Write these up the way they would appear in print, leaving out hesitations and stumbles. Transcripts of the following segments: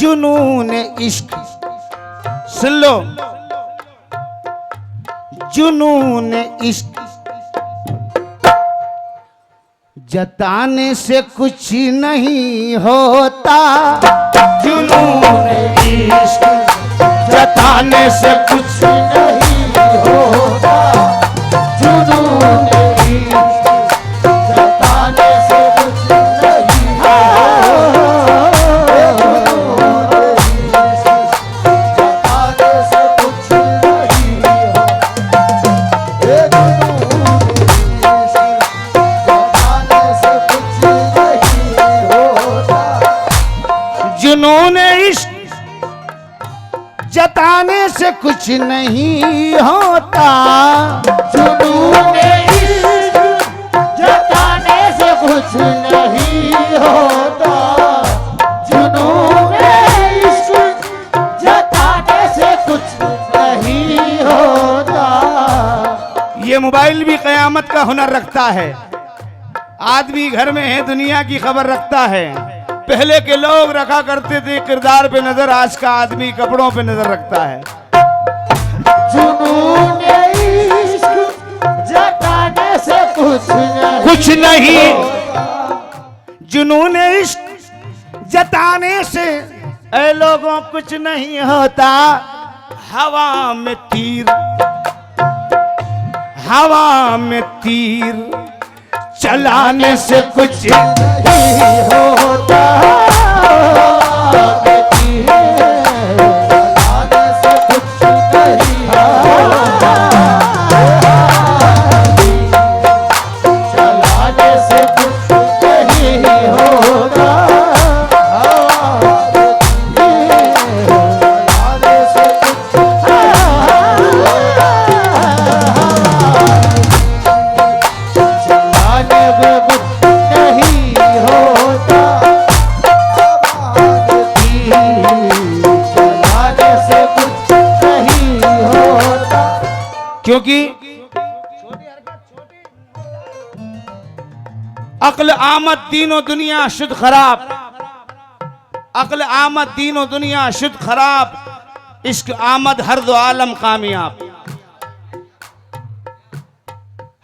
जुनून इश्क, सुन लो, जुनून इश्क जताने से कुछ नहीं होता, जुनून इश्क जताने से कुछ नहीं होता, जुनून इश्क जताने से कुछ नहीं होता, जताने से कुछ नहीं होता, जुनून इश्क जताने से कुछ नहीं होता, जुनून इश्क जताने से कुछ नहीं होता, जुनून इश्क जताने से कुछ नहीं होता। ये मोबाइल भी कयामत का हुनर रखता है। आदमी घर में है, दुनिया की खबर रखता है। पहले के लोग रखा करते थे किरदार पे नजर, आज का आदमी कपड़ों पे नजर रखता है। जुनून इश्क जताने से कुछ नहीं, जुनून इश्क जताने से ऐ लोगों कुछ नहीं होता। हवा में तीर, हवा में तीर चलाने से कुछ नहीं होता, चलाने से कुछ नहीं होता, चलाने से कुछ नहीं होता, चलाने से क्योंकि अक्ल आमद दीनो दुनिया शुद्ध खराब, अक्ल आमद दीनो दुनिया शुद्ध खराब, इश्क आमद हर दो आलम कामयाब।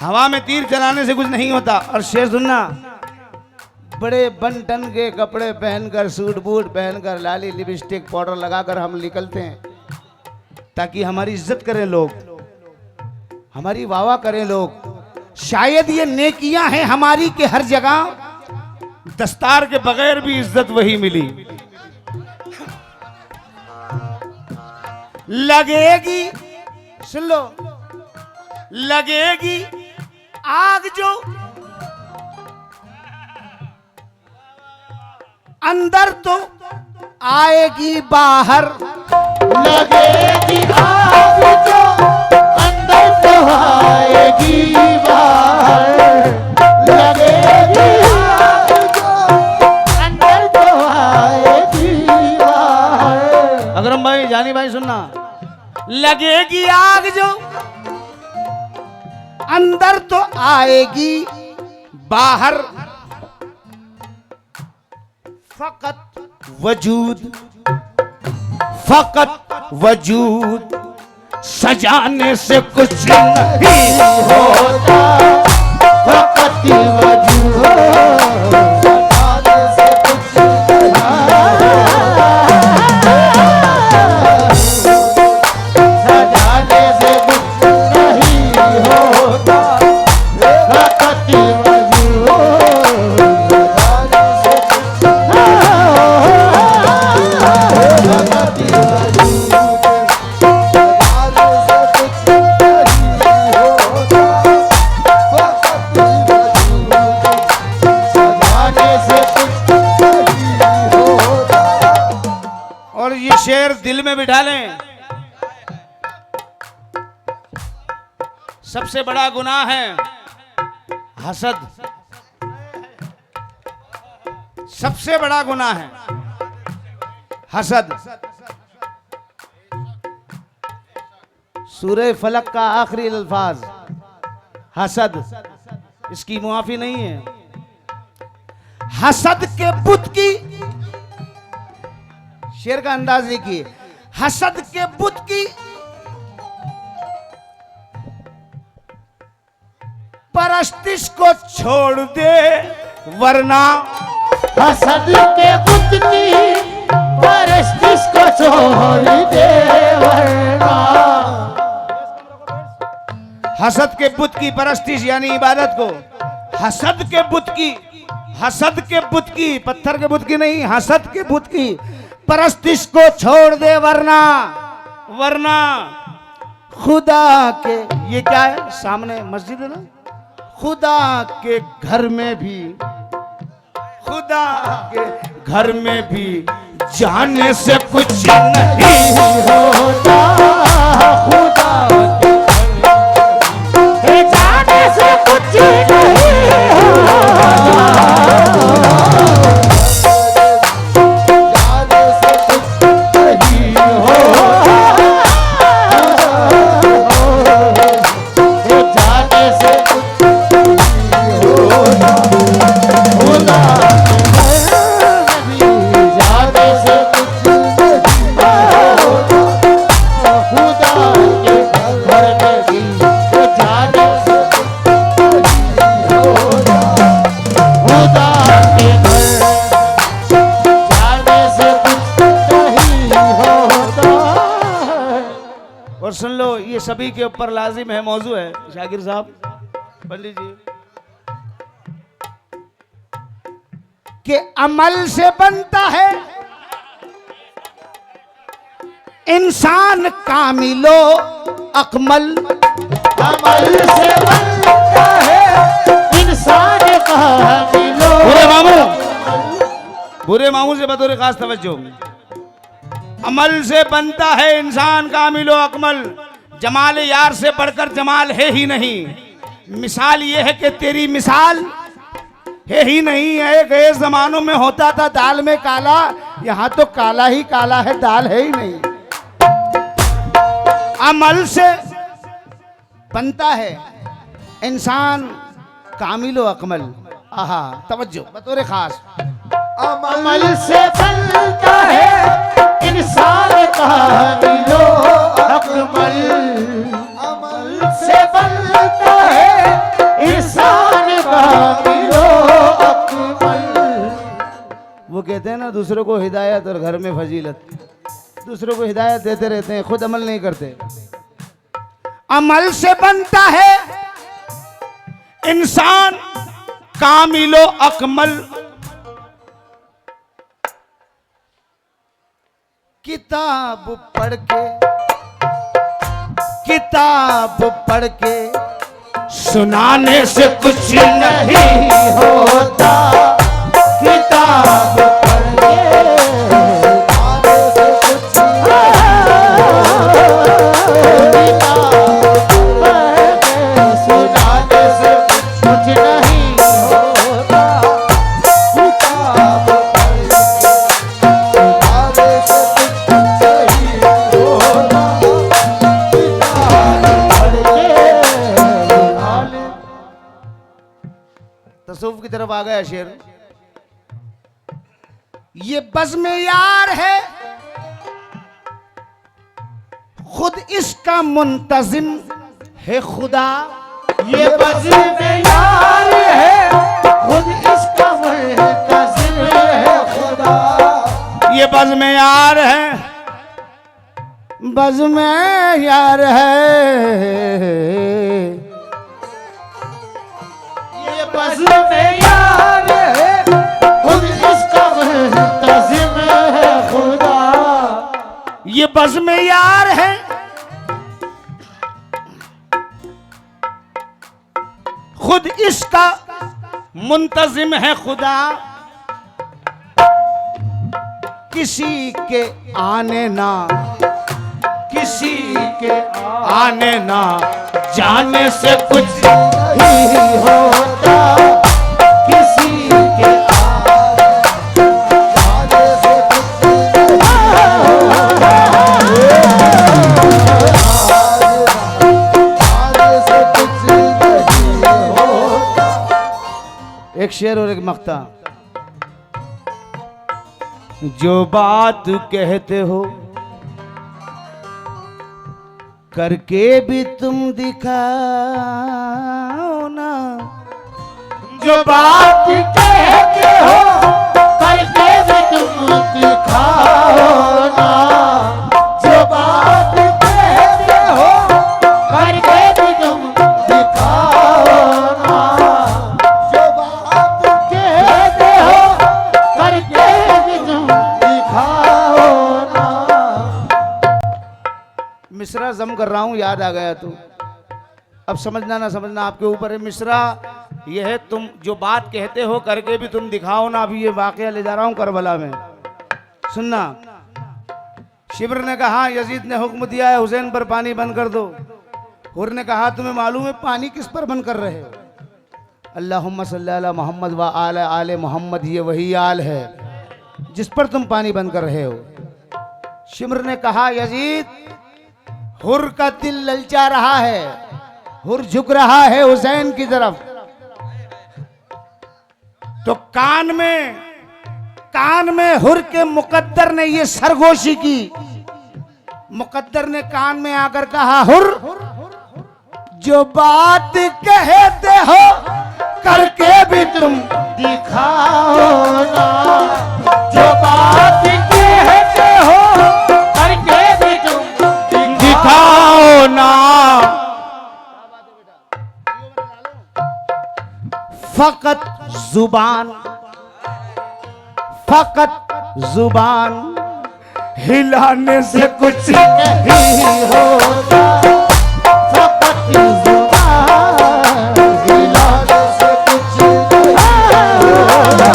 हवा में तीर चलाने से कुछ नहीं होता। और शेर सुनना, बड़े बन टन के कपड़े पहनकर, सूट बूट पहनकर, लाली लिपस्टिक पाउडर लगाकर हम निकलते हैं ताकि हमारी इज्जत करें लोग, हमारी वाह करें लोग। शायद ये नेकियां हैं हमारी के हर जगह दस्तार के बगैर भी इज्जत वही मिली। लगेगी, सुन लो, लगेगी आग जो अंदर तो आएगी बाहर, लगेगी आग जो अंदर तो आएगी बाहर, लगेगी आग जो अंदर तो आएगी बाहर। अकरम भाई, जानी भाई सुनना, लगेगी आग जो अंदर तो आएगी बाहर, फकत वजूद, फकत वजूद सजाने से कुछ नहीं होता, फकत वजूद सजाने से कुछ सजाने से कुछ नहीं होता, फकत वजूद सजाने से शेर दिल में बिठा लें। सबसे बड़ा गुनाह है हसद, सबसे बड़ा गुनाह है हसद। सूरह फलक का आखिरी अल्फाज हसद, इसकी मुआफी नहीं है। हसद के बुत की शेर का अंदाज देखिए। हसद के बुत की परस्तिश को छोड़ दे वरना, हसद के बुत की परस्तिश को छोड़ दे वरना। हसद के बुत की परस्तिश यानी इबादत को, हसद के बुत की, हसद के बुत की, पत्थर के बुत की नहीं, हसद के बुत की परस्तिश को छोड़ दे वरना, वरना खुदा के, ये क्या है सामने मस्जिद है ना, खुदा के घर में भी, खुदा के घर में भी जाने से कुछ नहीं होता। खुदा के जाने से कुछ नहीं होता। और सुन लो, ये सभी के ऊपर लाजिम है, मौजू है। शाकिर साहब पढ़ लीजिए कि अमल से बनता है इंसान कामिलो अकमल, अमल से बनता है इंसान कामिलो। बुरे मामू से बतौर खास तवज्जो, अमल से बनता है इंसान कामिलो अकमल, जमाल यार से बढ़कर जमाल है ही नहीं। मिसाल ये है कि तेरी मिसाल है ही नहीं है। गए जमानों में होता था दाल में काला, यहाँ तो काला ही काला है, दाल है ही नहीं। अमल से बनता है इंसान कामिलो अकमल। आहा, तवज्जो बतौर खास, अमल से बनता है इंसान कामिलो अकमल। अमल से बनता है इंसान कामिलो अकमल। वो कहते हैं ना दूसरों को हिदायत और घर में फजीलत, दूसरों को हिदायत देते रहते हैं, खुद अमल नहीं करते। अमल से बनता है इंसान कामिलो अकमल, किताब पढ़ के, किताब पढ़ के सुनाने से कुछ नहीं होता। किताब पढ़ के सुनाने से कुछ नहीं होता। किताब तसव्वुफ की तरफ आ गया शेर। ये बज़्म यार है खुद इसका मुंतजिम है खुदा। ये बज़्म यार है खुद इसका मुंतजिम है खुदा। ये बज़्म यार है, बज़्म यार है, ये बज़्म यार है खुद इसका मुंतजिम है खुदा। ये बज़्म यार है खुद इसका मुंतजिम है खुदा। किसी के आने ना, किसी के आने ना जाने से कुछ नहीं होता। किसी के आने से कुछ आने से कुछ नहीं होता। एक शेर और एक मक्ता। जो बात कहते हो करके भी तुम दिखाओ ना, जो बात कहते हो करके भी तुम दिखाओ ना, जो बात कहते हो करके भी तुम दिखाओ ना, जो बात कहते हो करके भी तुम दिखाओ ना। मिश्रा जम कर रहा हूं, याद आ गया तो अब समझना ना समझना आपके ऊपर है। मिश्रा यह है, तुम जो बात कहते हो करके भी तुम दिखाओ ना। अभी ये वाकया ले जा रहा हूं करबला में, सुनना। शिब्र ने कहा यजीद ने हुक्म दिया है हुसैन पर पानी बंद कर दो। हुर ने कहा तुम्हें मालूम है पानी किस पर बंद कर रहे हो? अल्लाहुम्मा सल्ली अला मोहम्मद व आले आले मोहम्मद, ये वही आल है जिस पर तुम पानी बंद कर रहे हो। शिब्र ने कहा यजीद हुर का दिल ललचा रहा है, हुर झुक रहा है हुसैन की तरफ। तो कान में हुर के मुकद्दर ने ये सरगोशी की। मुकद्दर ने कान में आकर कहा हुर, जो बात कहते हो करके भी तुम दिखाओ ना, जो बात कहते हो करके भी तुम दिखाओ ना। फकत जुबान हिलाने से कुछ नहीं होता, फकत जुबान हिलाने से कुछ नहीं होता,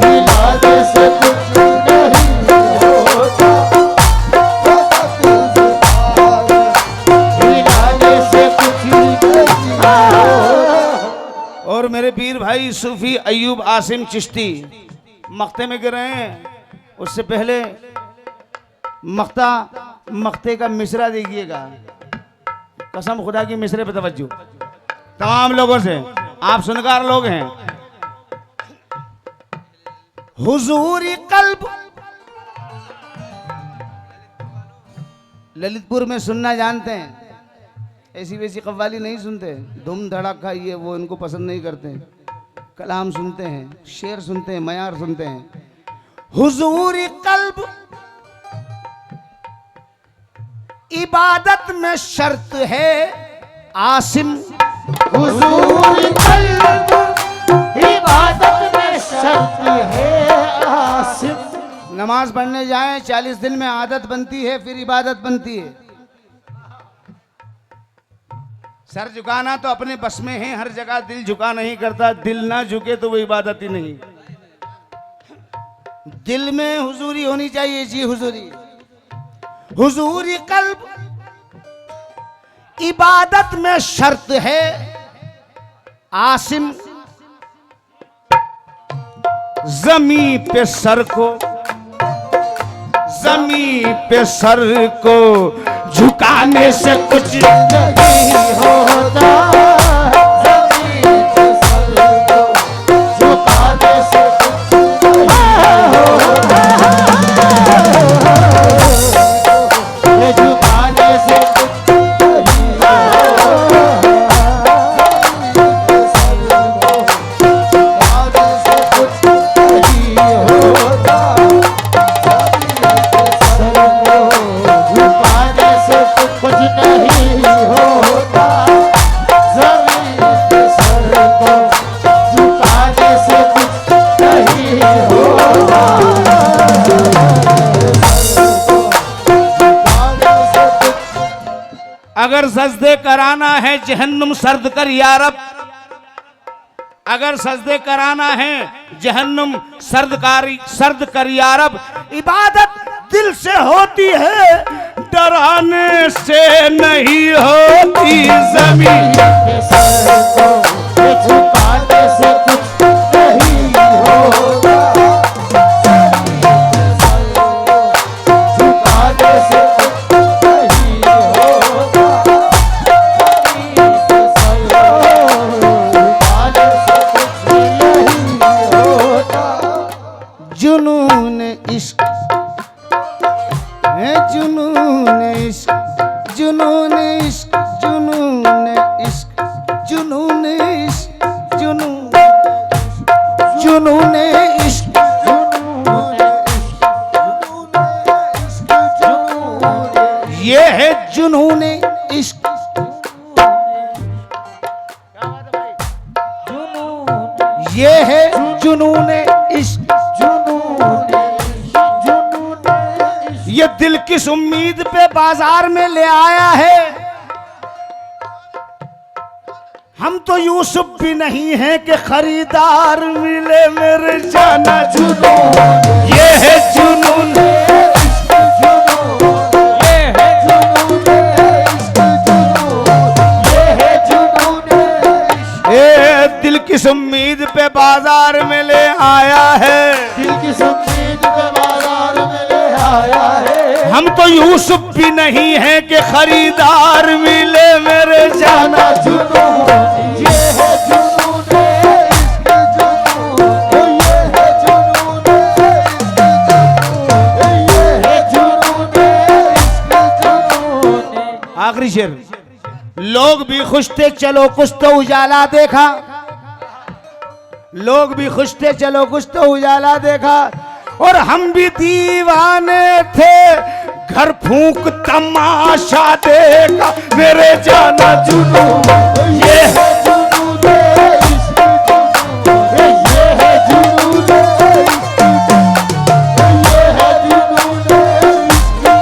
हिलाने से कुछ नहीं होता, फकत जुबान हिलाने से कुछ नहीं होता। और मेरे पीर भाई सूफी अयूब आसिम चिश्ती मख्ते में गिर रहे हैं। उससे पहले मख्ते का मिसरा देखिएगा। कसम खुदा की मिसरे पे तवज्जो तमाम लोगों से, आप सुनकार लोग हैं। हुजूरी कल्ब ललितपुर में सुनना जानते हैं, ऐसी वैसी कव्वाली नहीं सुनते। धूम धड़ाका ये वो इनको पसंद नहीं करते। कलाम सुनते हैं, शेर सुनते हैं, मयार सुनते हैं। हुजूरी कल्ब इबादत में शर्त है आसिम, हुजूर कल्ब इबादत में शर्त है आसिम। नमाज पढ़ने जाएं 40 दिन में आदत बनती है, फिर इबादत बनती है। सर झुकाना तो अपने बस में है, हर जगह दिल झुका नहीं करता। दिल ना झुके तो वो इबादत ही नहीं। दिल में हुजूरी होनी चाहिए जी, हुजूरी कल्ब इबादत में शर्त है आसिम। जमी पे सर को झुकाने से कुछ नहीं होता, ज़मीन पे सर को झुकाने से कुछ नहीं होता, झुकाने से कुछ नहीं होता, ज़मीन पे सर को झुकाने से कुछ नहीं होता, ज़मीन पे सर को झुकाने से कुछ नहीं होता, अगर सजदे कराना है जहन्नुम सर्द कर यारब, अगर सजदे कराना है जहन्नुम सर्द कर यारब। इबादत दिल से होती है, डराने से नहीं होती। जमीन पे सर को झुकाने से कुछ नहीं होता, झुकाने से कुछ नहीं होता, झुकाने से कुछ नहीं होता। ये है जुनून इश्क। ये दिल किस उम्मीद पे बाजार में ले आया है। हम तो यूसुफ भी नहीं हैं कि खरीदार मिले मेरे जाना जुनून। ये है जुनून, दिल किस उम्मीद पे बाजार में ले आया है। दिल की उम्मीद पे बाजार में ले आया है। हम तो यूसुफ भी नहीं हैं कि खरीदार मिले मेरे जाना जुनून। ये है जुनून इश्क जुनून। ये है जुनून इश्क जुनून। ये है जुनून इश्क जुनून। आखिरी शेर। लोग भी खुश थे चलो कुछ तो उजाला देखा। लोग भी खुश थे चलो कुछ तो उजाला देखा। और हम भी दीवाने थे घर फूंक तमाशा देखा मेरे जाना जुनून। ये है जुनून इश्क जुनून। ये है जुनून इश्क जुनून। ये है जुनून इश्क।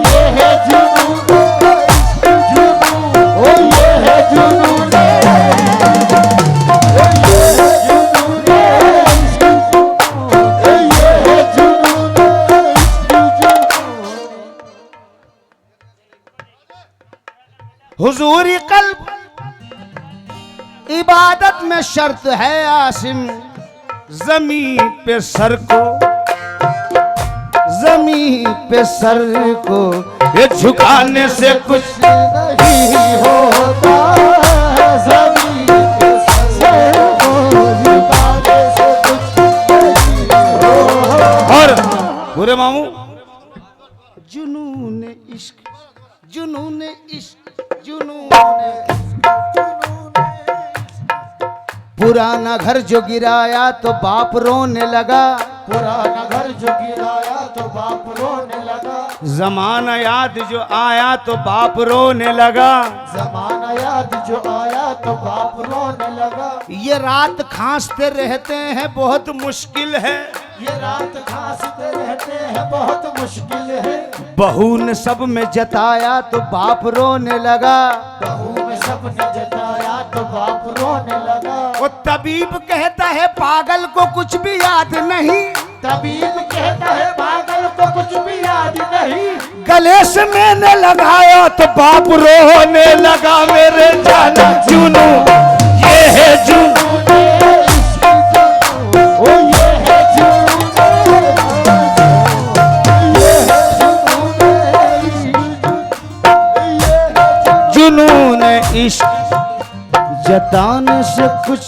ये है जुनून इश्क जुनून। ओ ये है जुनून। हुजूरी कल्ब इबादत में शर्त है आसिम। जमीन पे सर को, जमीन पे सर को ये झुकाने से कुछ नहीं होता। ज़मीन पे सर को झुकाने से कुछ नहीं होता। और बुरे मामू जुनून इश्क, जुनून इश्क, जुनून। पुराना घर जो गिराया तो बाप रोने लगा। पुराना घर जो गिराया तो बाप रोने लगा। जमाना याद जो आया तो बाप रोने लगा। जमाना याद जो आया तो बाप रोने लगा। ये रात खांसते रहते हैं बहुत मुश्किल है। ये रात खांसते रहते हैं बहुत मुश्किल है। बहू ने सब में जताया तो बाप रोने लगा। बहू में सबने जताया तो बाप रोने लगा। वो तबीब कहता है पागल को कुछ भी याद नहीं। तबीब कहता है पागल को कुछ भी याद नहीं। गले से मैंने लगाया तो बाप रोने लगा मेरे जाना जुनून। ये है जुनून। इश्क जुनून। ओ ये है जुनून। ये है जुनून इश्क। ये है जुनून इश्क जताने से कुछ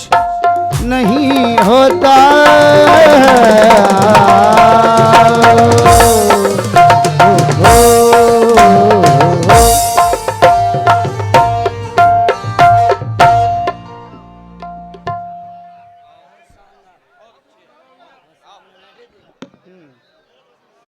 नहीं होता।